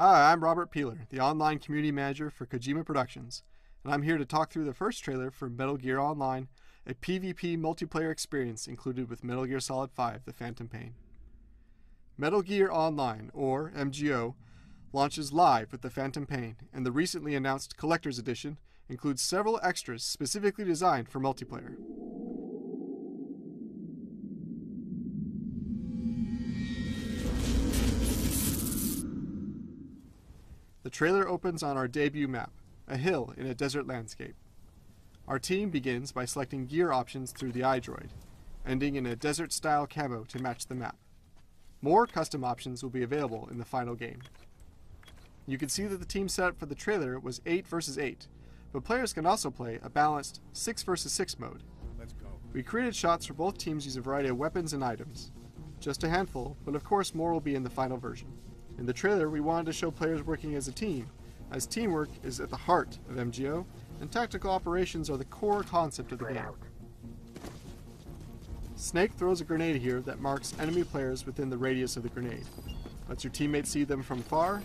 Hi, I'm Robert Peeler, the online community manager for Kojima Productions, and I'm here to talk through the first trailer for Metal Gear Online, a PvP multiplayer experience included with Metal Gear Solid 5: The Phantom Pain. Metal Gear Online, or MGO, launches live with The Phantom Pain, and the recently announced Collector's Edition includes several extras specifically designed for multiplayer. The trailer opens on our debut map, a hill in a desert landscape. Our team begins by selecting gear options through the iDroid, ending in a desert-style camo to match the map. More custom options will be available in the final game. You can see that the team setup for the trailer was 8 versus 8, but players can also play a balanced 6 versus 6 mode. Let's go. We created shots for both teams using a variety of weapons and items. Just a handful, but of course more will be in the final version. In the trailer, we wanted to show players working as a team, as teamwork is at the heart of MGO, and tactical operations are the core concept of the game. Snake throws a grenade here that marks enemy players within the radius of the grenade. Lets your teammates see them from far,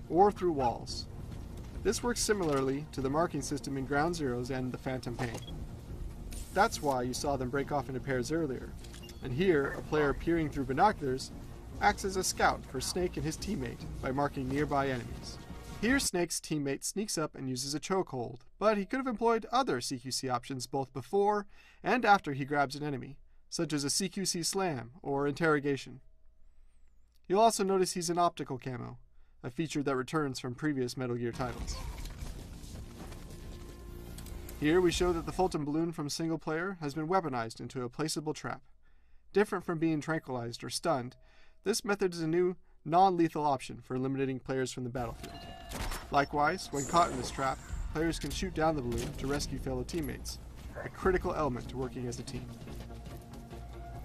or through walls. This works similarly to the marking system in Ground Zeroes and the Phantom Pain. That's why you saw them break off into pairs earlier, and here, a player peering through binoculars acts as a scout for Snake and his teammate by marking nearby enemies. Here Snake's teammate sneaks up and uses a chokehold, but he could have employed other CQC options both before and after he grabs an enemy, such as a CQC slam or interrogation. You'll also notice he's in optical camo, a feature that returns from previous Metal Gear titles. Here we show that the Fulton balloon from single player has been weaponized into a placeable trap. Different from being tranquilized or stunned, this method is a new, non-lethal option for eliminating players from the battlefield. Likewise, when caught in this trap, players can shoot down the balloon to rescue fellow teammates, a critical element to working as a team.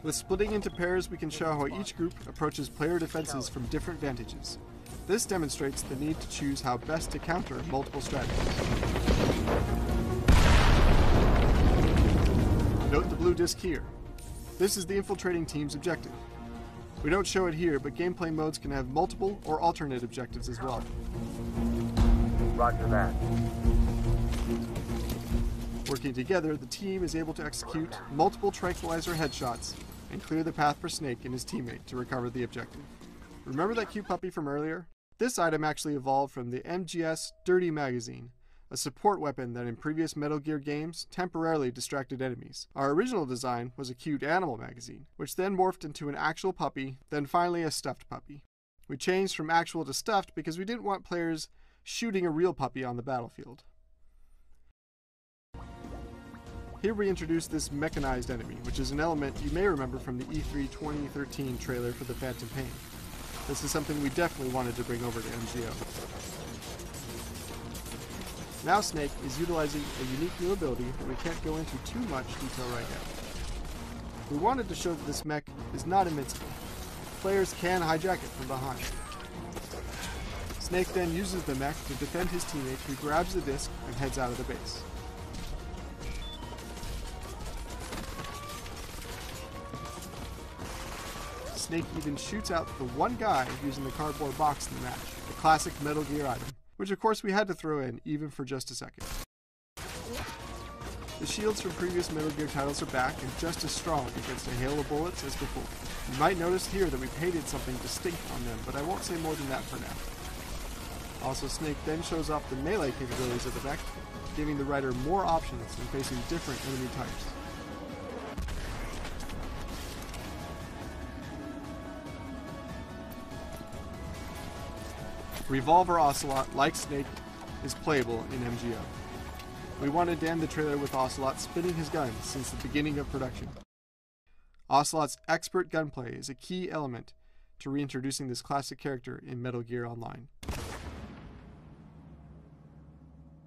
With splitting into pairs, we can show how each group approaches player defenses from different vantages. This demonstrates the need to choose how best to counter multiple strategies. Note the blue disc here. This is the infiltrating team's objective. We don't show it here, but gameplay modes can have multiple or alternate objectives as well. Roger that. Working together, the team is able to execute multiple tranquilizer headshots and clear the path for Snake and his teammate to recover the objective. Remember that cute puppy from earlier? This item actually evolved from the MGS Dirty magazine, a support weapon that in previous Metal Gear games temporarily distracted enemies. Our original design was a cute animal magazine, which then morphed into an actual puppy, then finally a stuffed puppy. We changed from actual to stuffed because we didn't want players shooting a real puppy on the battlefield. Here we introduce this mechanized enemy, which is an element you may remember from the E3 2013 trailer for the Phantom Pain. This is something we definitely wanted to bring over to MGO. Now Snake is utilizing a unique new ability that we can't go into too much detail right now. We wanted to show that this mech is not invincible. Players can hijack it from behind. Snake then uses the mech to defend his teammate, who grabs the disc and heads out of the base. Snake even shoots out the one guy using the cardboard box in the match, a classic Metal Gear item, which of course we had to throw in even for just a second. The shields from previous Metal Gear titles are back and just as strong against a hail of bullets as before. You might notice here that we painted something distinct on them, but I won't say more than that for now. Also, Snake then shows off the melee capabilities of the mech, giving the rider more options in facing different enemy types. Revolver Ocelot, like Snake, is playable in MGO. We wanted to end the trailer with Ocelot spinning his guns since the beginning of production. Ocelot's expert gunplay is a key element to reintroducing this classic character in Metal Gear Online.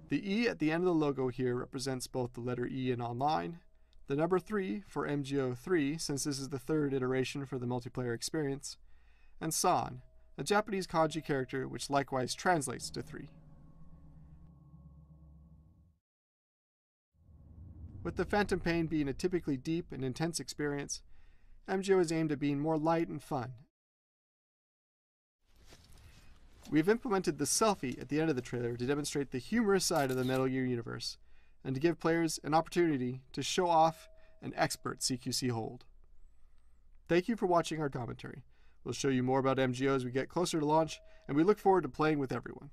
The E at the end of the logo here represents both the letter E in Online, the number 3 for MGO 3 since this is the third iteration for the multiplayer experience, and San, a Japanese kanji character which likewise translates to 3. With the Phantom Pain being a typically deep and intense experience, MGO is aimed at being more light and fun. We have implemented the selfie at the end of the trailer to demonstrate the humorous side of the Metal Gear universe, and to give players an opportunity to show off an expert CQC hold. Thank you for watching our commentary. We'll show you more about MGO as we get closer to launch, and we look forward to playing with everyone.